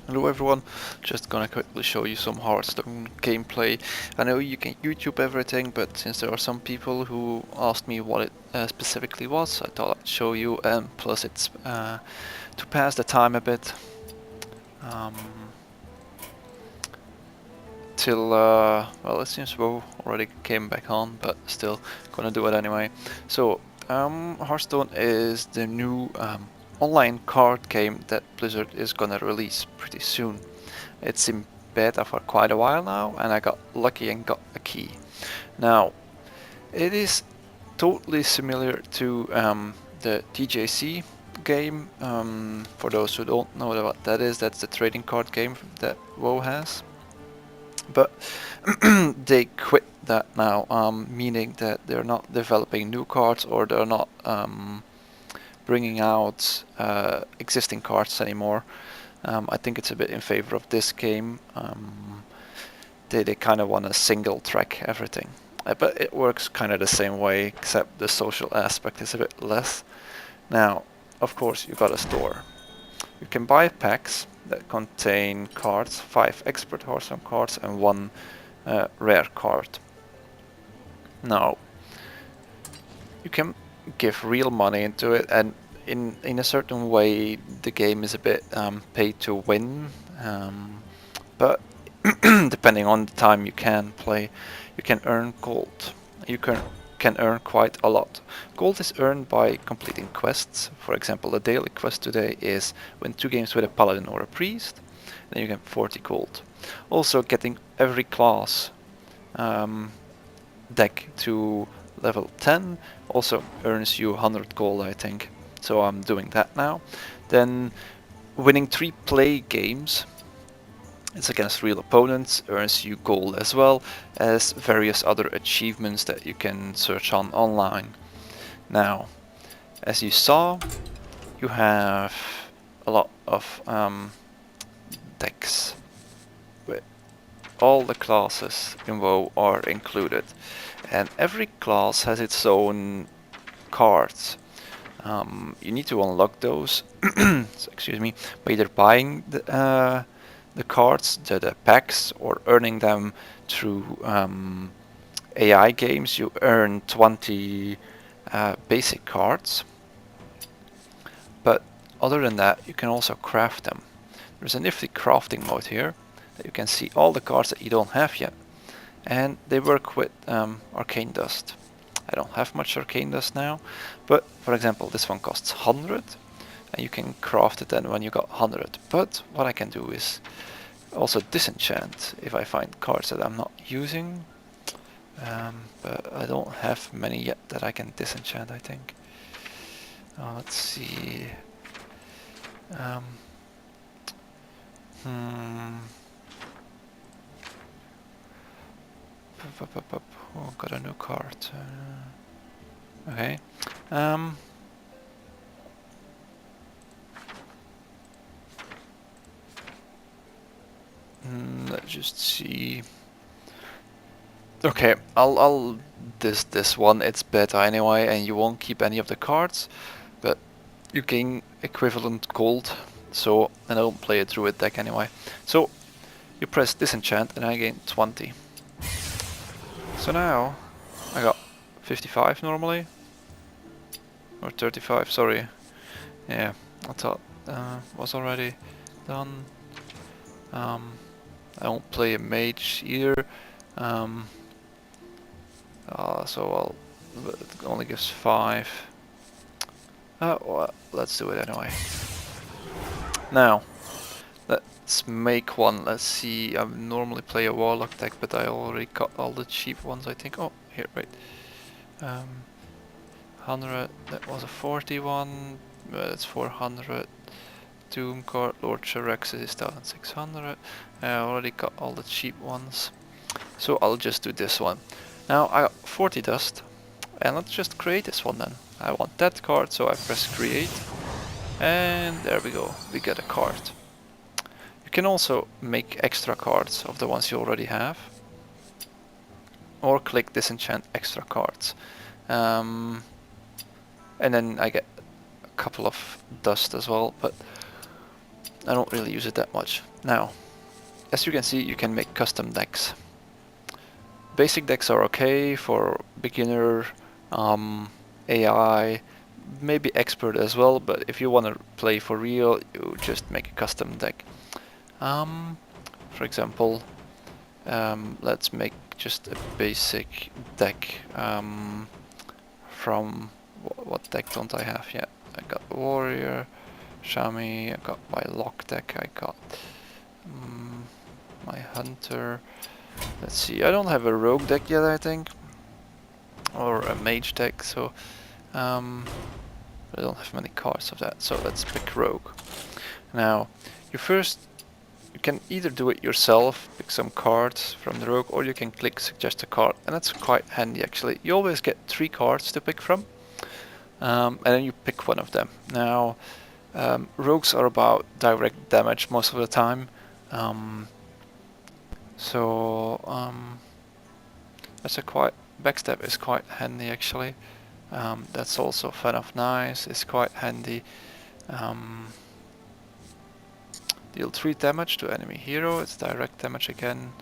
Hello everyone, just gonna quickly show you some Hearthstone gameplay. I know you can YouTube everything, but since there are some people who asked me what it specifically was, I thought I'd show you, and plus it's to pass the time a bit. Um, till, well, it seems WoW already came back on, but still gonna do it anyway. So, Hearthstone is the new online card game that Blizzard is gonna release pretty soon. It's in beta for quite a while now, and I got lucky and got a key. Now, it is totally similar to the TJC game. For those who don't know what that is, that's the trading card game that WoW has. But they quit that now, meaning that they're not developing new cards or they're not bringing out existing cards anymore. I think it's a bit in favor of this game. They kind of want to single track everything. But it works kind of the same way, except the social aspect is a bit less. Now, of course, you got a store. You can buy packs that contain cards, 5 expert Hearthstone cards and 1 rare card. Now, you can give real money into it, and in a certain way the game is a bit pay to win, but depending on the time you can play, you can earn gold. You can earn quite a lot. Gold is earned by completing quests. For example, the daily quest today is win 2 games with a paladin or a priest, then you get 40 gold. Also, getting every class deck to level 10 also earns you 100 gold, I think. So I'm doing that now. Then winning 3 play games, it's against real opponents, earns you gold as well as various other achievements that you can search on online. Now, as you saw, you have a lot of decks. All the classes in WoW are included, and every class has its own cards. You need to unlock those, excuse me, by either buying the cards, the packs, or earning them through AI games. You earn 20 basic cards, but other than that, you can also craft them. There's a nifty crafting mode here that you can see all the cards that you don't have yet, and they work with arcane dust. I don't have much arcane dust now, but for example, this one costs 100, and you can craft it then when you got 100. But what I can do is also disenchant if I find cards that I'm not using, but I don't have many yet that I can disenchant, I think. Let's see. Oh, got a new card. Okay. Let's just see. Okay, I'll this one. It's beta anyway, and you won't keep any of the cards, but you gain equivalent gold. So, and I don't play a druid deck anyway. So you press disenchant, and I gain 20. So now I got 55 normally, or 35. Sorry. Yeah, I thought was already done. I won't play a mage either. So it only gives 5. Well, let's do it anyway. Now, let's make one. Let's see. I normally play a warlock deck, but I already got all the cheap ones, I think. Oh, here, wait. 100. That was a 41. That's 400. Doom card, Lord Shirexis is 1600. I already got all the cheap ones, so I'll just do this one. Now I got 40 dust, and let's just create this one then. I want that card, so I press create, and there we go, we get a card. You can also make extra cards of the ones you already have, or click disenchant extra cards, and then I get a couple of dust as well. But I don't really use it that much. Now, as you can see, you can make custom decks. Basic decks are okay for beginner, AI, maybe expert as well, but if you want to play for real, you just make a custom deck. For example, let's make just a basic deck from what deck don't I have yet? I got Warrior, Shami, I got my Lock deck, I got my Hunter. Let's see, I don't have a Rogue deck yet, I think, or a Mage deck, so I don't have many cards of that, so let's pick Rogue. Now, you can either do it yourself, pick some cards from the Rogue, or you can click suggest a card, and that's quite handy actually. You always get 3 cards to pick from, and then you pick one of them. Now, Rogues are about direct damage most of the time, that's a quite backstab is quite handy actually. That's also Fan of Nice is quite handy. Deal 3 damage to enemy hero, it's direct damage again.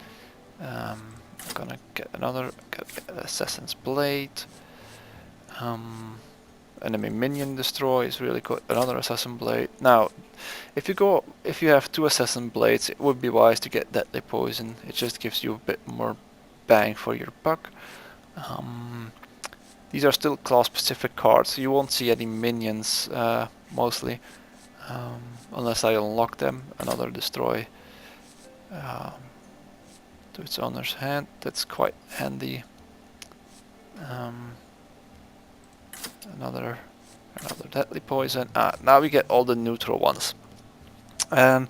I'm gonna get Assassin's Blade. Enemy minion destroy is really good, another Assassin Blade. Now, if you have 2 Assassin Blades, it would be wise to get Deadly Poison. It just gives you a bit more bang for your buck. These are still class specific cards, so you won't see any minions mostly. Unless I unlock them, another destroy to its owner's hand. That's quite handy. Another deadly poison. Now we get all the neutral ones, and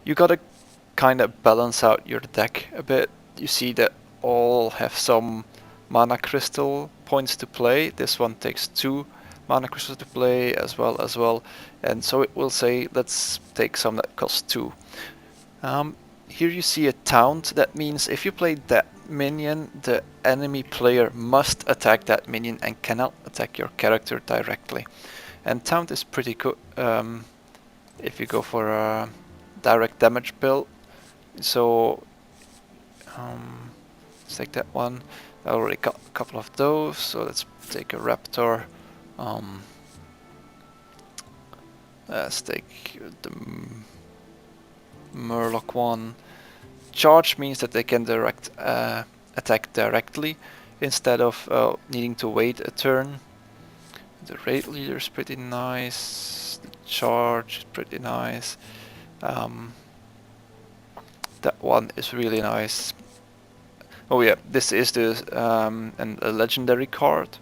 you gotta kind of balance out your deck a bit. You see that all have some mana crystal points to play. This one takes 2 mana crystals to play as well, and so it will say let's take some that cost 2. Here you see a taunt. That means if you play that minion, the enemy player must attack that minion and cannot attack your character directly. And taunt is pretty good if you go for a direct damage build. So let's take that one. I already got a couple of those, so let's take a Raptor. Let's take the Murloc one. Charge means that they can attack directly instead of needing to wait a turn. The raid leader is pretty nice. The charge is pretty nice. That one is really nice. Oh yeah, this is a legendary card.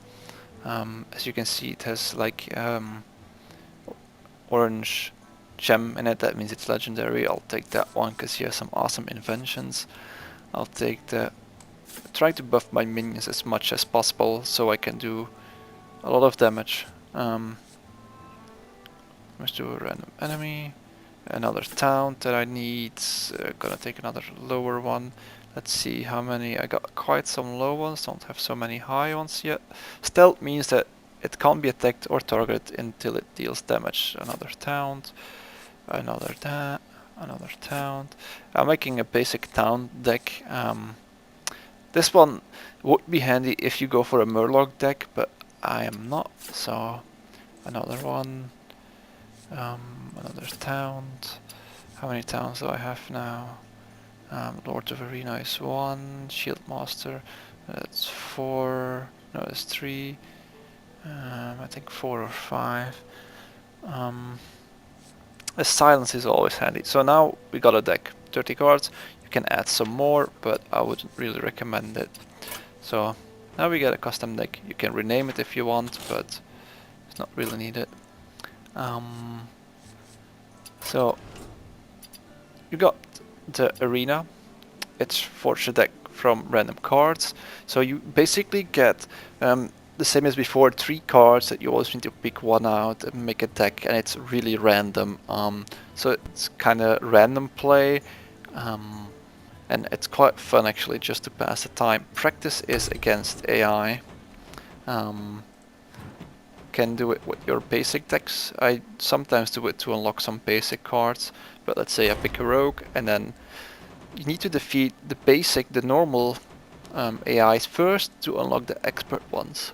As you can see, it has like orange gem in it. That means it's legendary. I'll take that one because he has some awesome inventions. I'll take the... Try to buff my minions as much as possible so I can do a lot of damage. Let's do a random enemy. Another town that I need. Gonna take another lower one. Let's see how many. I got quite some low ones, don't have so many high ones yet. Stealth means that it can't be attacked or targeted until it deals damage. Another town. Another town. I'm making a basic town deck. This one would be handy if you go for a Murloc deck, but I am not. So another one. Another town. How many towns do I have now? Lord of Arena is 1. Shieldmaster, that's 4. No, it's 3. I think 4 or 5. The silence is always handy. So now we got a deck, 30 cards. You can add some more, but I wouldn't really recommend it. So now we get a custom deck. You can rename it if you want, but it's not really needed. So you got the arena. It's forged a deck from random cards. So you basically get the same as before, 3 cards that you always need to pick one out and make a deck, and it's really random. So it's kind of random play, and it's quite fun actually just to pass the time. Practice is against AI. can do it with your basic decks. I sometimes do it to unlock some basic cards, but let's say I pick a rogue, and then you need to defeat the normal AIs first to unlock the expert ones.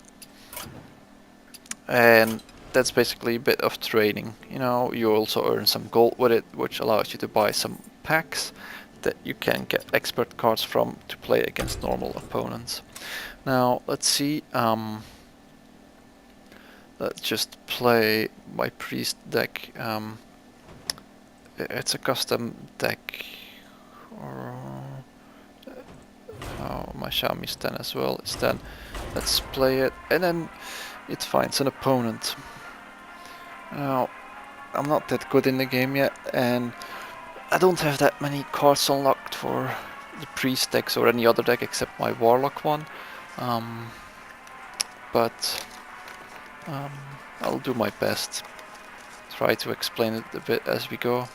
And that's basically a bit of training. You know, you also earn some gold with it, which allows you to buy some packs that you can get expert cards from to play against normal opponents. Now, let's see. Let's just play my priest deck. It's a custom deck. Oh, my Xiaomi's 10 as well. It's 10. Let's play it, and then it finds an opponent. Now, I'm not that good in the game yet, and I don't have that many cards unlocked for the priest decks or any other deck except my warlock one. But I'll do my best. Try to explain it a bit as we go.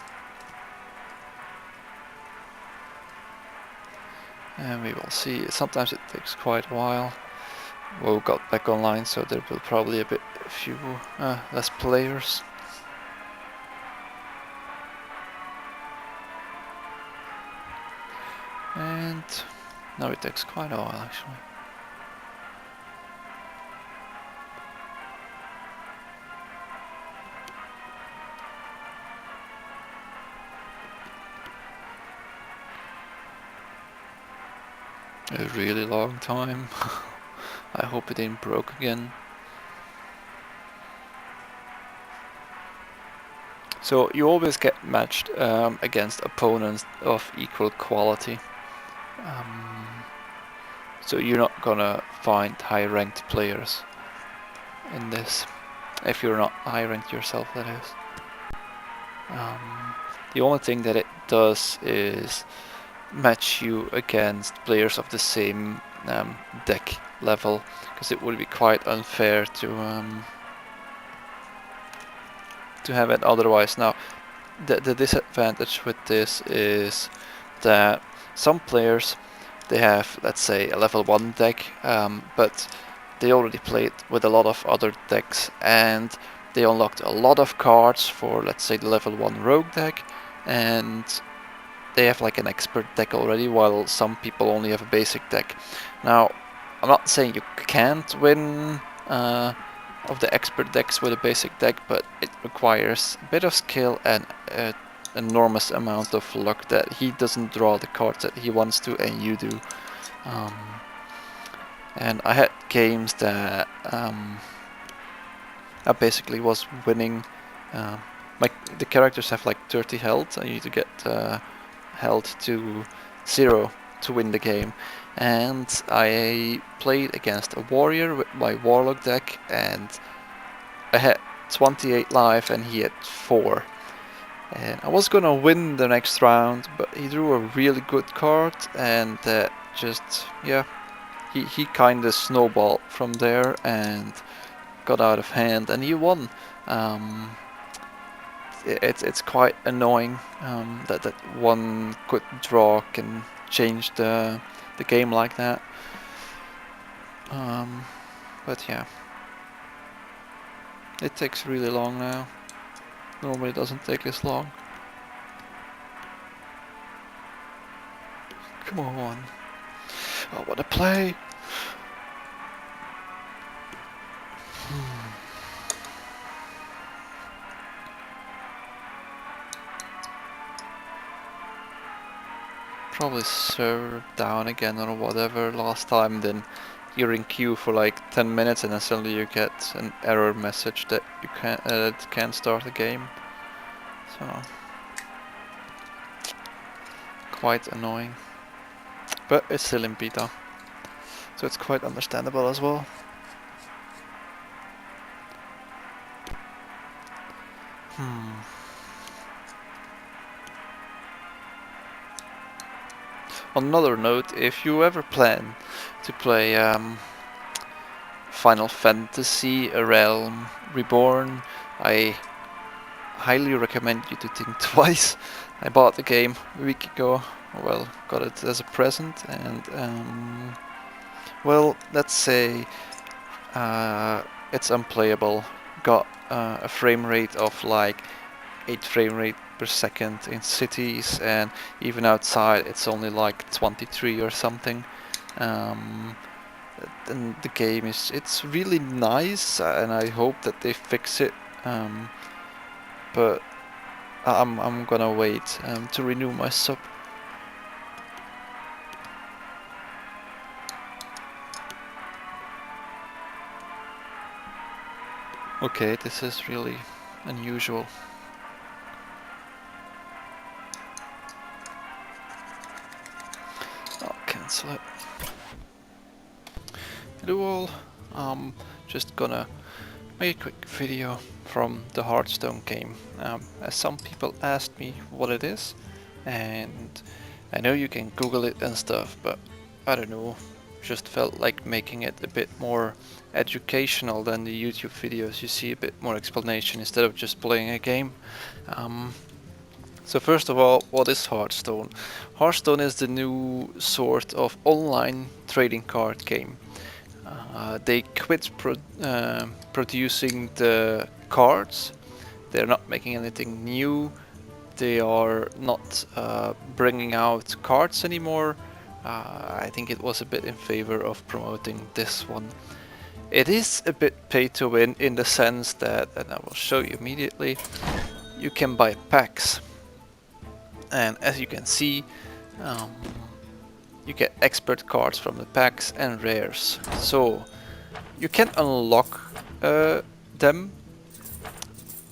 And we will see. Sometimes it takes quite a while. WoW got back online, so there will probably a few less players. And now it takes quite a while actually. A really long time. I hope it ain't broke again. So you always get matched against opponents of equal quality. So you're not gonna find high ranked players in this, if you're not high ranked yourself, that is. The only thing that it does is match you against players of the same deck level, because it would be quite unfair to have it otherwise. Now, the disadvantage with this is that some players, they have, let's say, a level 1 deck, but they already played with a lot of other decks, and they unlocked a lot of cards for, let's say, the level 1 rogue deck, and they have like an expert deck already, while some people only have a basic deck. Now, I'm not saying you can't win of the expert decks with a basic deck, but it requires a bit of skill and an enormous amount of luck that he doesn't draw the cards that he wants to and you do. And I had games that I basically was winning. The characters have like 30 health, and you need to get health to 0 to win the game. And I played against a warrior with my warlock deck, and I had 28 life and he had 4. And I was gonna win the next round, but he drew a really good card, and just, yeah, he kinda snowballed from there and got out of hand, and he won. It's quite annoying that one good draw can change the game like that. But yeah, it takes really long now. Normally it doesn't take this long. Come on. I wanna play. Probably server down again or whatever last time, then you're in queue for like 10 minutes and then suddenly you get an error message that you can't start the game. So quite annoying. But it's still in beta, so it's quite understandable as well. On another note, if you ever plan to play Final Fantasy A Realm Reborn, I highly recommend you to think twice. I bought the game a week ago, well, got it as a present, and well, let's say it's unplayable. Got a frame rate of like 8 frame rate per second in cities, and even outside it's only like 23 or something. Um, and the game it's really nice, and I hope that they fix it. But I'm gonna wait to renew my sub. Okay, this is really unusual. I'll cancel it. Hello all. Just gonna make a quick video from the Hearthstone game. As some people asked me what it is, and I know you can Google it and stuff, but I don't know. Just felt like making it a bit more educational than the YouTube videos. You see a bit more explanation instead of just playing a game. So first of all, what is Hearthstone? Hearthstone is the new sort of online trading card game. They quit producing the cards. They're not making anything new. They are not bringing out cards anymore. I think it was a bit in favor of promoting this one. It is a bit pay to win in the sense that, and I will show you immediately, you can buy packs. And as you can see, um, you get expert cards from the packs and rares. So you can unlock them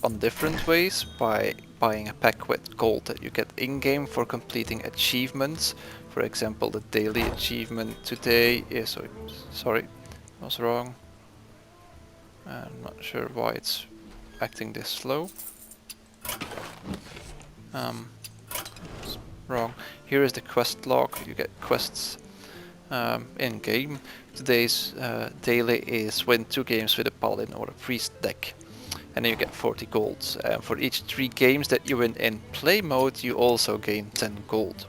on different ways by buying a pack with gold that you get in-game for completing achievements. For example, the daily achievement today is... sorry, I was wrong. I'm not sure why it's acting this slow. Wrong. Here is the quest log. You get quests in game. Today's daily is win 2 games with a paladin or a priest deck, and then you get 40 golds. For each 3 games that you win in play mode, you also gain 10 gold.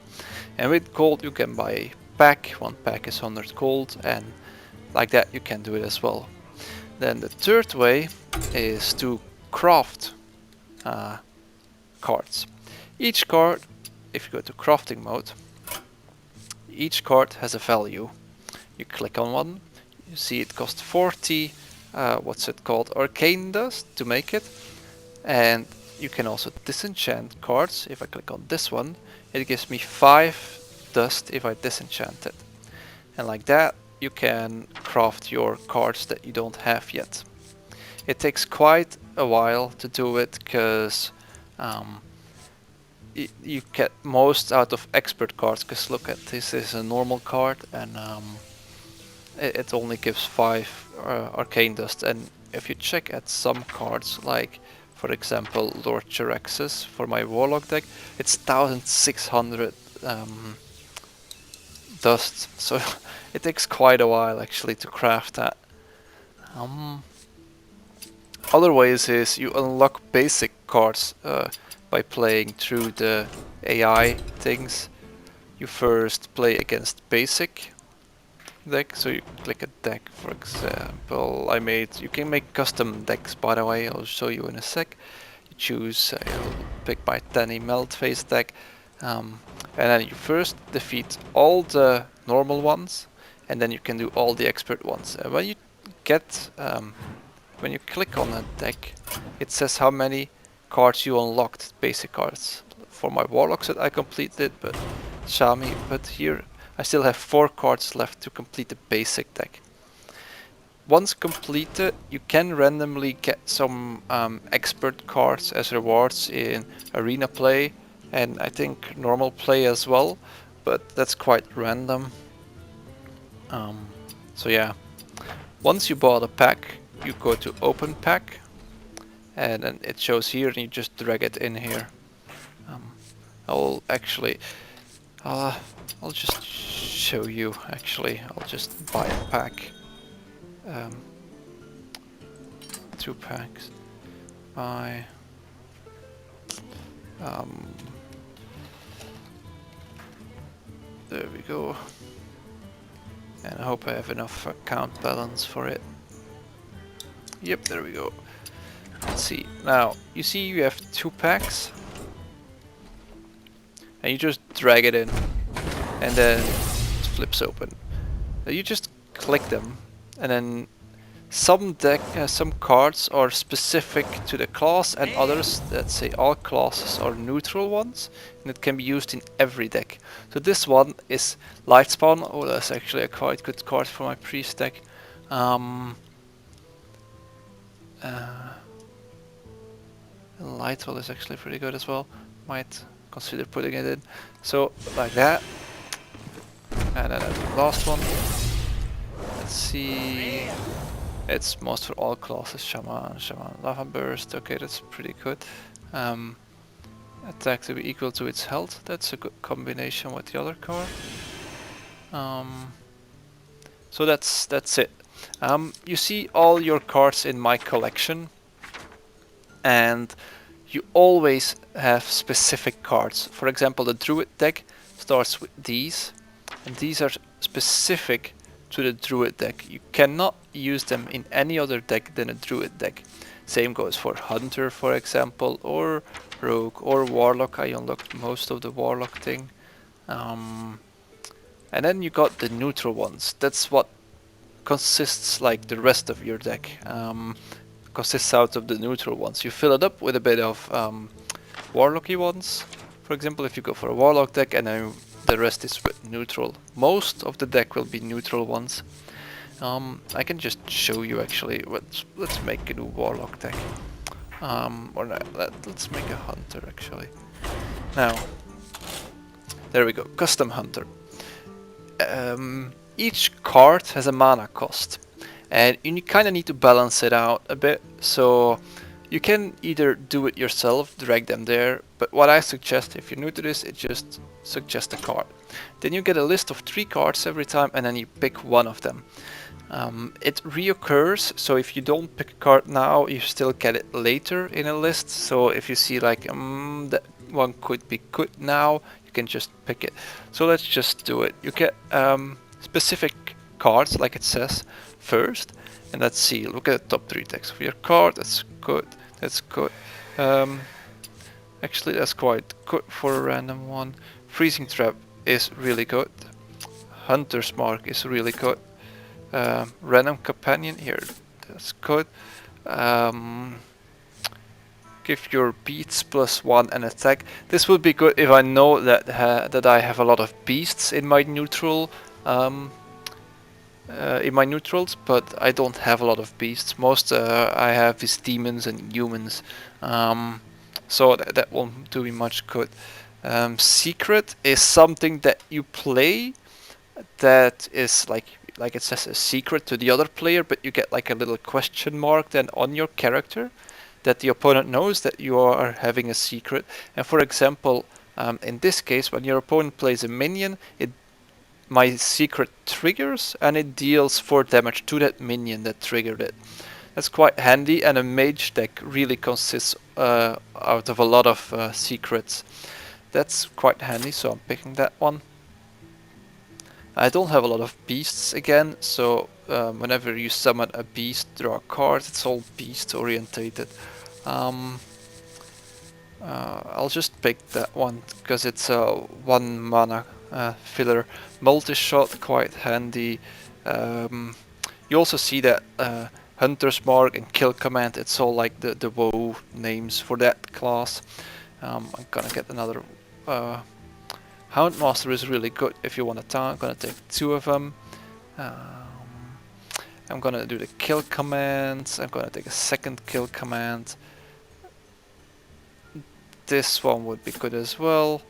And with gold you can buy a pack. 1 pack is 100 gold, and like that you can do it as well. Then the third way is to craft cards. Each card, if you go to crafting mode, each card has a value. You click on one, you see it costs 40, what's it called, arcane dust to make it. And you can also disenchant cards. If I click on this one, it gives me 5 dust if I disenchant it. And like that, you can craft your cards that you don't have yet. It takes quite a while to do it, because you get most out of expert cards, because look at this is a normal card, and it only gives 5 arcane dust. And if you check at some cards, like for example Lord Chiraxus for my warlock deck, it's 1600 dust, so it takes quite a while actually to craft that. Other ways is you unlock basic cards by playing through the AI things. You first play against basic deck, so you click a deck, for example. You can make custom decks, by the way, I'll show you in a sec. You choose, I'll pick my Tenny Meltface deck, and then you first defeat all the normal ones, and then you can do all the expert ones. And when you get when you click on a deck, it says how many cards you unlocked, basic cards. For my warlocks that I completed, but Shami, but here I still have 4 cards left to complete the basic deck. Once completed, you can randomly get some expert cards as rewards in arena play, and I think normal play as well, but that's quite random. So yeah, once you bought a pack, you go to open pack, and then it shows here, and you just drag it in here. I'll just show you. Actually, I'll just buy a pack. 2 packs. Buy. There we go. And I hope I have enough account balance for it. Yep, there we go. Let's see. Now, you see you have 2 packs. And you just drag it in. And then it flips open. You just click them. And then some cards are specific to the class and others, let's say all classes, are neutral ones. And it can be used in every deck. So this one is Lightspawn. Oh, that's actually a quite good card for my priest deck. Lightwell is actually pretty good as well. Might consider putting it in. So, like that. And then the last one. Let's see. It's most for all classes. Shaman, Lava Burst. Okay, that's pretty good. Attack to be equal to its health. That's a good combination with the other card. So that's it. You see all your cards in my collection, and you always have specific cards. For example, the Druid deck starts with these, and these are specific to the Druid deck. You cannot use them in any other deck than a Druid deck. Same goes for Hunter, for example, or Rogue, or Warlock. I unlocked most of the Warlock thing. And then you got the neutral ones. That's what consists like the rest of your deck. Consists out of the neutral ones. You fill it up with a bit of Warlocky ones. For example, if you go for a Warlock deck and then the rest is with neutral. Most of the deck will be neutral ones. I can just show you actually. Let's make a new Warlock deck. Or no, let's make a Hunter actually. Now, there we go, Custom Hunter. Each card has a mana cost, and you kind of need to balance it out a bit. So you can either do it yourself, drag them there, but what I suggest, if you're new to this, it just suggests a card. Then you get a list of 3 cards every time, and then you pick one of them. It reoccurs, so if you don't pick a card now, you still get it later in a list. So if you see like, that one could be good now, you can just pick it. So let's just do it. You get specific cards, like it says, first. And let's see, look at the top 3 decks for your card. That's good, that's good. Actually, that's quite good for a random one. Freezing Trap is really good. Hunter's Mark is really good. Random Companion here, that's good. Give your beasts +1 and attack. This would be good if I know that that I have a lot of beasts in my neutral, in my neutrals, but I don't have a lot of beasts. Most I have is demons and humans, so that won't do me much good. Secret is something that you play that is like it says a secret to the other player, but you get like a little question mark then on your character that the opponent knows that you are having a secret. And for example, in this case, when your opponent plays a minion, my secret triggers and it deals 4 damage to that minion that triggered it. That's quite handy, and a mage deck really consists out of a lot of secrets. That's quite handy, so I'm picking that one. I don't have a lot of beasts again, so whenever you summon a beast, draw a card. It's all beast orientated. I'll just pick that one because it's a 1 mana filler. Multi-shot, quite handy. You also see that Hunter's Mark and Kill Command, it's all like the WoW names for that class. I'm gonna get another Houndmaster is really good if you want a tank. I'm gonna take 2 of them. I'm gonna do the kill commands. I'm gonna take a second kill command. This one would be good as well.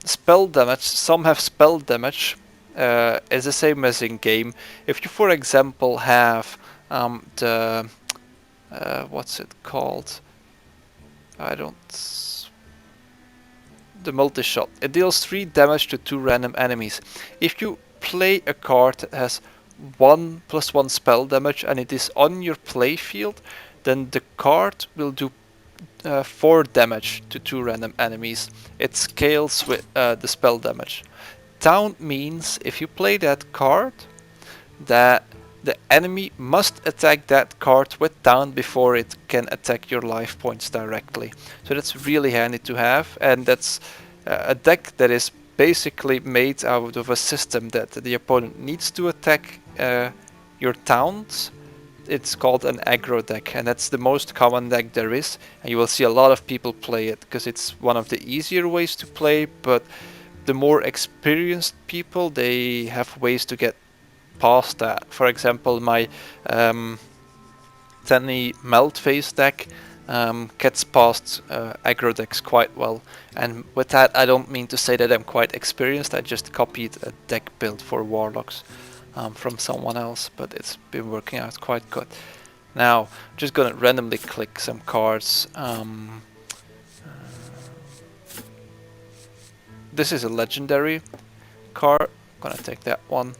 Spell damage. Some have spell damage. It's the same as in game. If you, for example, have the what's it called? The multi-shot. It deals 3 damage to 2 random enemies. If you play a card that has 1+1 spell damage and it is on your play field, then the card will do 4 damage to 2 random enemies. It scales with the spell damage. Down means if you play that card, that the enemy must attack that card with down before it can attack your life points directly. So that's really handy to have, and that's a deck that is basically made out of a system that the opponent needs to attack your towns. It's called an aggro deck, and that's the most common deck there is, and you will see a lot of people play it because it's one of the easier ways to play, but the more experienced people, they have ways to get past that. For example, my Tenny Melt Phase deck gets past aggro decks quite well, and with that I don't mean to say that I'm quite experienced. I just copied a deck build for Warlocks from someone else, but it's been working out quite good. Now, I'm just gonna randomly click some cards. This is a legendary card. I'm gonna take that one.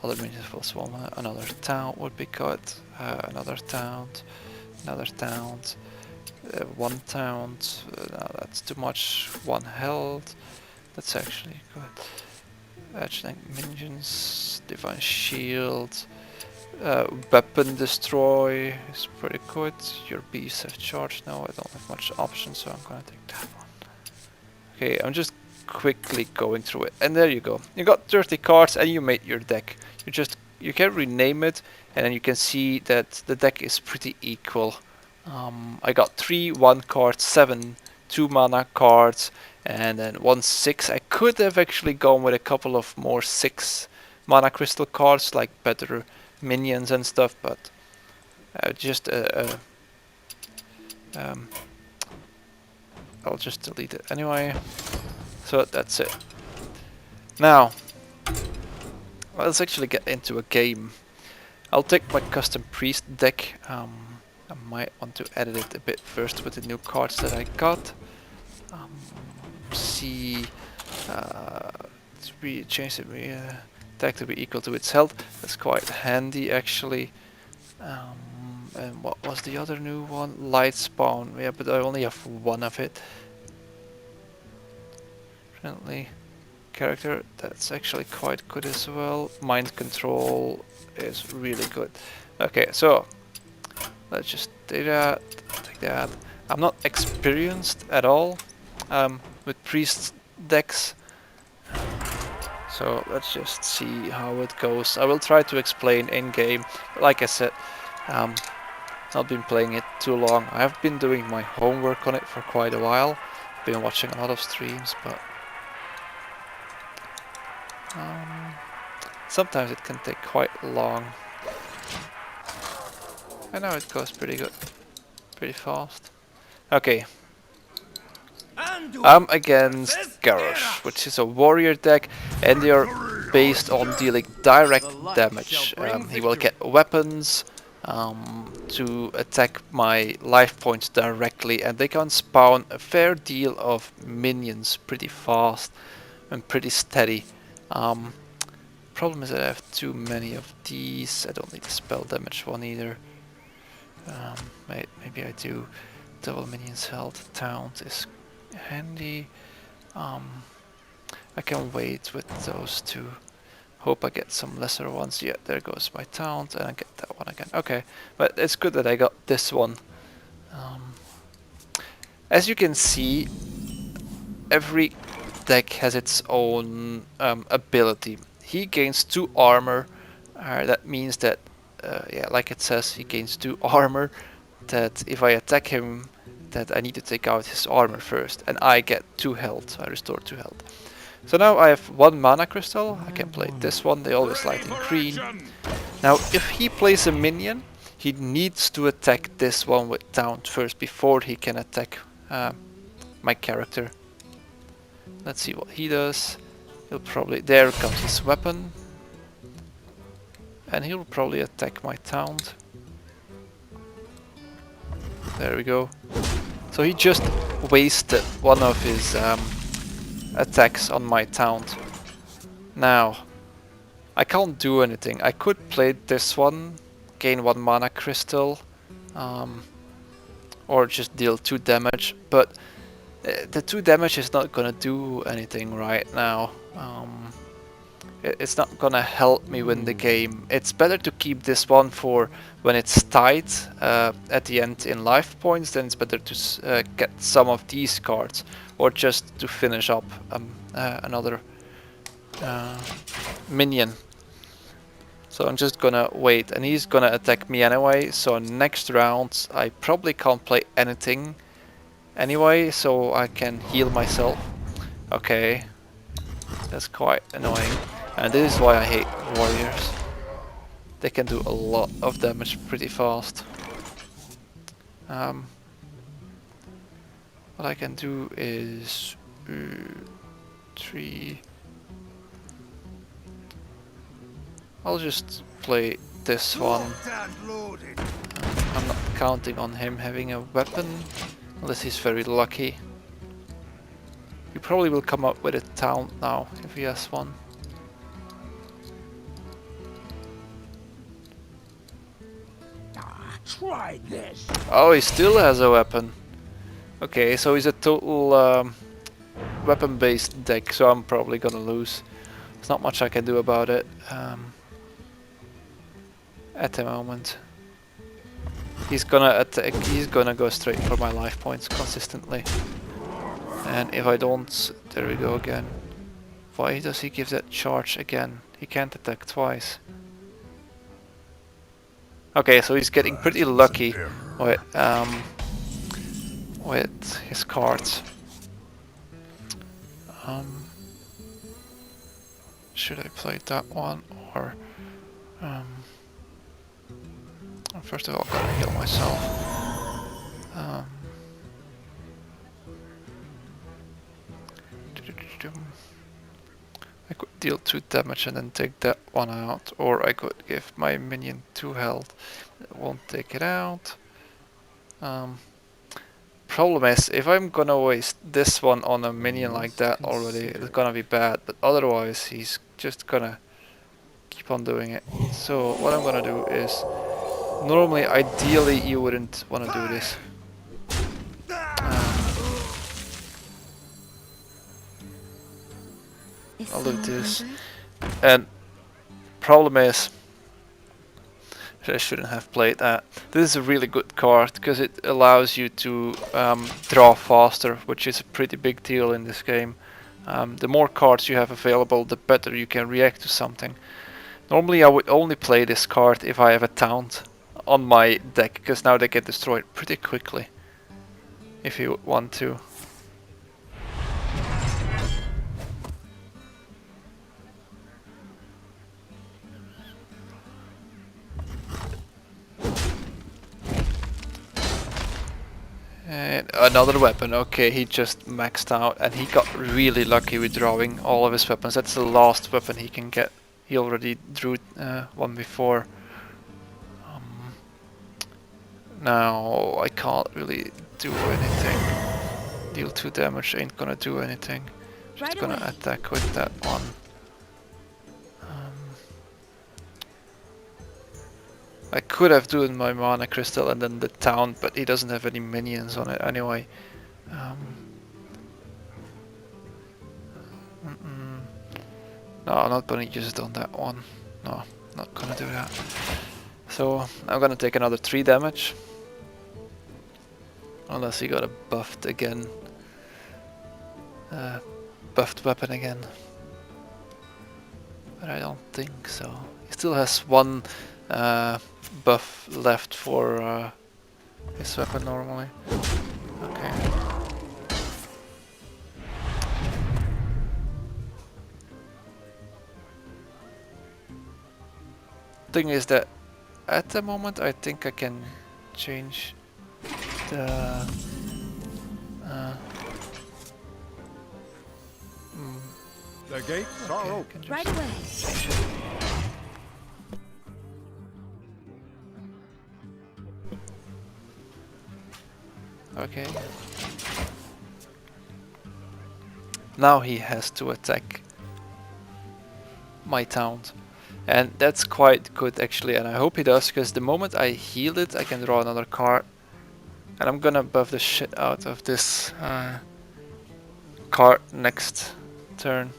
Other municipal swarm, another town would be good. Another town, one town. No, that's too much. One held. That's actually good. Edgeling minions, divine shield, weapon destroy is pretty good. Your beasts have charge now. I don't have much options, so I'm gonna take that one. Okay, I'm just quickly going through it, and there you go. You got 30 cards, and you made your deck. You can rename it, and then you can see that the deck is pretty equal. I got 3 1 cards, 7 2 mana cards, and then 1 6. I could have actually gone with a couple of more 6 mana crystal cards, like better minions and stuff, but I'll just delete it anyway. So that's it. Now, let's actually get into a game. I'll take my custom priest deck. I might want to edit it a bit first with the new cards that I got. See, change the attack to be equal to its health. That's quite handy actually. And what was the other new one? Light spawn. Yeah, but I only have one of it. Friendly character, that's actually quite good as well. Mind control is really good. Okay, so let's just do that, take that. I'm not experienced at all with priest decks, so let's just see how it goes. I will try to explain in game. Like I said, not been playing it too long. I have been doing my homework on it for quite a while. Been watching a lot of streams, but sometimes it can take quite long. I know it goes pretty good, pretty fast. Okay, I'm against Garrosh, which is a warrior deck, and they are based on dealing direct damage. He will get weapons to attack my life points directly, and they can spawn a fair deal of minions pretty fast and pretty steady. Problem is that I have too many of these. I don't need the spell damage one either. Maybe I do. Double minions health. Taunt is handy. I can wait with those two. Hope I get some lesser ones. Yeah, there goes my taunt, and I get that one again. Okay, but it's good that I got this one. As you can see, every deck has its own ability. He gains 2 armor. That means that, yeah, like it says, he gains 2 armor. That if I attack him, that I need to take out his armor first, and I get 2 health. I restore 2 health. So now I have 1 mana crystal. I can play this one. They always light in green. Now, if he plays a minion, he needs to attack this one with taunt first before he can attack my character. Let's see what he does. He'll probably... There comes his weapon. And he'll probably attack my taunt. There we go. So he just wasted one of his attacks on my taunt. Now, I can't do anything. I could play this one, gain 1 mana crystal, or just deal 2 damage, but the 2 damage is not gonna do anything right now. It's not gonna help me win the game. It's better to keep this one for when it's tight at the end in life points. Then it's better to get some of these cards, or just to finish up another minion. So I'm just gonna wait, and he's gonna attack me anyway. So next round I probably can't play anything anyway, so I can heal myself. Okay, that's quite annoying. And this is why I hate warriors. They can do a lot of damage pretty fast. What I can do is 3. I'll just play this one. I'm not counting on him having a weapon, unless he's very lucky. He probably will come up with a taunt now if he has one. Try this. Oh, he still has a weapon. Okay, so he's a total weapon-based deck, so I'm probably gonna lose. There's not much I can do about it at the moment. He's gonna attack. He's gonna go straight for my life points consistently. And if I don't, there we go again. Why does he give that charge again? He can't attack twice. Okay, so he's getting pretty lucky with his cards. Should I play that one or? First of all, I'm gonna heal myself. I could deal 2 damage and then take that one out, or I could give my minion 2 health. It won't take it out. Problem is, if I'm gonna waste this one on a minion like that already, it's gonna be bad, but otherwise he's just gonna keep on doing it. So what I'm gonna do is, normally, ideally you wouldn't want to do this. I'll do this. And problem is, I shouldn't have played that. This is a really good card because it allows you to draw faster, which is a pretty big deal in this game. The more cards you have available, the better you can react to something. Normally I would only play this card if I have a taunt on my deck, because now they get destroyed pretty quickly if you want to. And another weapon. Okay, he just maxed out and he got really lucky with drawing all of his weapons. That's the last weapon he can get. He already drew one before. Now I can't really do anything. Deal 2 damage ain't gonna do anything. Just gonna attack with that one. I could have done my mana crystal and then the taunt, but he doesn't have any minions on it anyway. No, I'm not gonna use it on that one. No, not gonna do that. So I'm gonna take another 3 damage. Unless he got a buffed again. Buffed weapon again. But I don't think so. He still has 1 buff left for his weapon normally. Okay. Thing is that at the moment I think I can change the The gates are open. Right away. Okay. Now he has to attack my taunt. And that's quite good actually, and I hope he does, because the moment I heal it I can draw another card. And I'm gonna buff the shit out of this card next turn.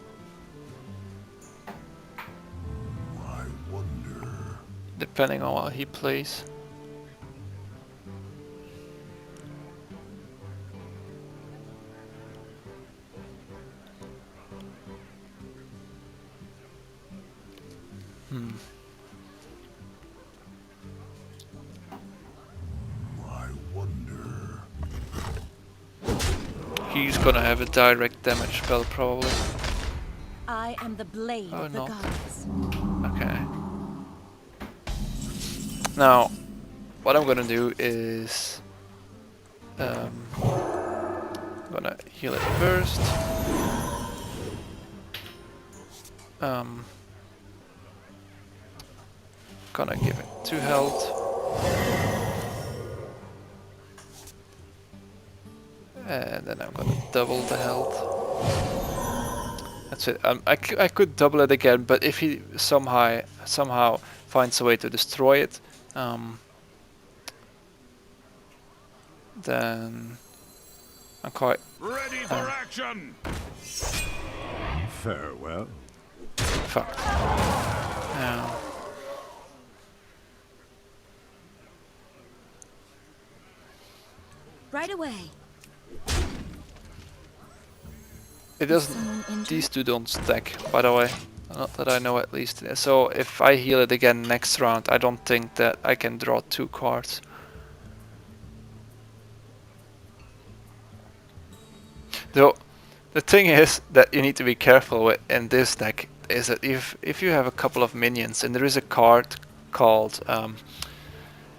depending on what he plays. Hmm. I wonder. He's gonna have a direct damage spell probably. I am the blade Oh, of the not. gods. Okay. Now, what I'm gonna do is I'm gonna heal it first. Gonna give it 2 health. And then I'm gonna double the health. That's it. I could double it again, but if he somehow finds a way to destroy it, then I'm quite Ready for action! Farewell. fucked. Right away. It Is doesn't. someone injured? These two don't stack, by the way. Not that I know, at least. So if I heal it again next round, I don't think that I can draw 2 cards. Though the thing is that you need to be careful with in this deck is that if you have a couple of minions and there is a card called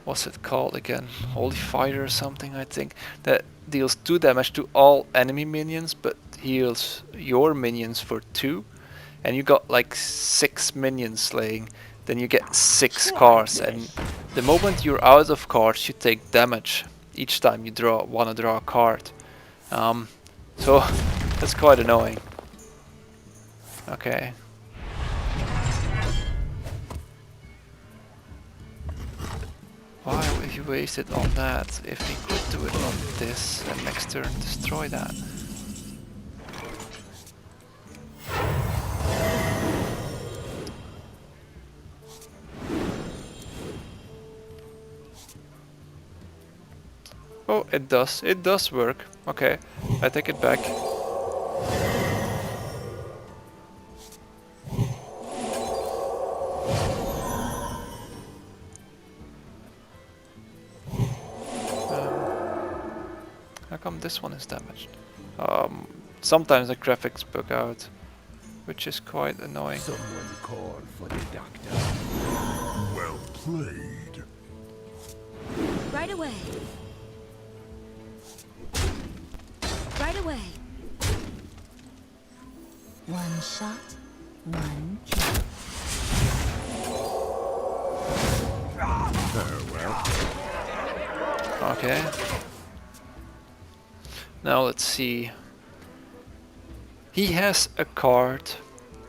what's it called again? Holy Fighter or something, I think, that deals 2 damage to all enemy minions but heals your minions for 2, and you got like 6 minions slaying, then you get 6 cards, and the moment you're out of cards you take damage each time you wanna draw a card. So that's quite annoying. Okay. Why would he waste it on that if he could do it on this and next turn destroy that? Oh, it does. It does work. Okay, I take it back. How come this one is damaged? Sometimes the graphics bug out, which is quite annoying. Someone call for the doctor. Well played. Right away. Right away. One shot, one kill. Farewell. Okay. Now let's see. He has a card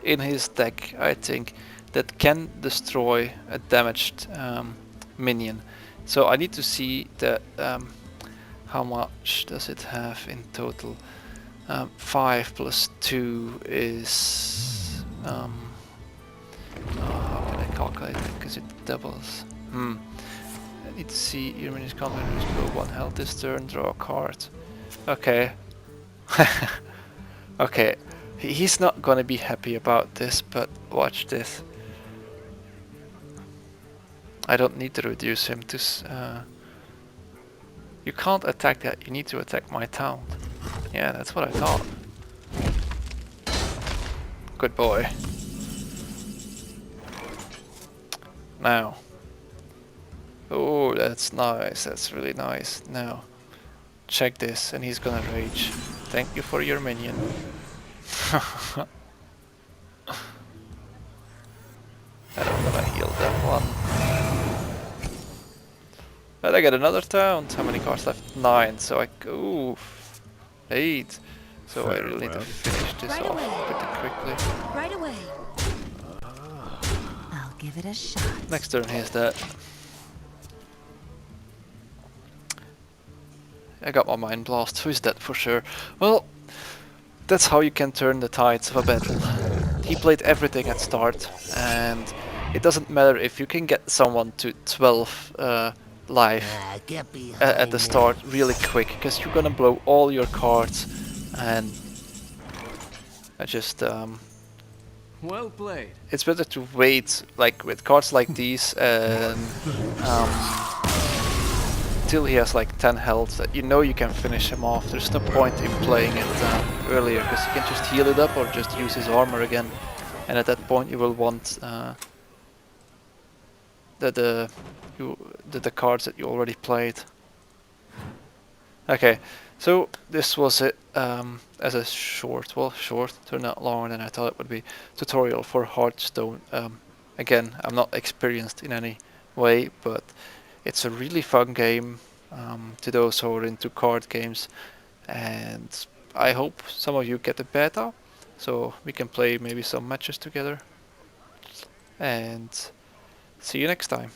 in his deck, I think, that can destroy a damaged minion. So I need to see that how much does it have in total. 5 plus 2 is how can I calculate it, because it doubles. I need to see your minions combat risk below 1 health this turn, draw a card. Okay. Okay, he's not gonna be happy about this, but watch this. I don't need to reduce him to you can't attack that, you need to attack my town. Yeah, that's what I thought. Good boy. Now. Oh, that's nice, that's really nice. Now, check this, and he's gonna rage. Thank you for your minion. And I'm gonna heal that one. And I get another town. How many cards left? 9. So I ooh, 8. So I really need to finish this Right off away. pretty quickly. Right away. I'll give it a shot. Next turn here's that. I got my mind blast. Who's that for sure? Well, that's how you can turn the tides of a battle. He played everything at start, and it doesn't matter if you can get someone to 12 life Get at the behind me. start really quick, because you're gonna blow all your cards, and I just Well played. it's better to wait, like with cards like these, and till he has like 10 health, that you know you can finish him off. There's no point in playing it earlier, because he can just heal it up or just use his armor again, and at that point you will want the the cards that you already played. Okay, so this was it as a short, well, short, turned out longer than I thought it would be, tutorial for Hearthstone. Again, I'm not experienced in any way, but it's a really fun game to those who are into card games, and I hope some of you get a beta, so we can play maybe some matches together, and see you next time.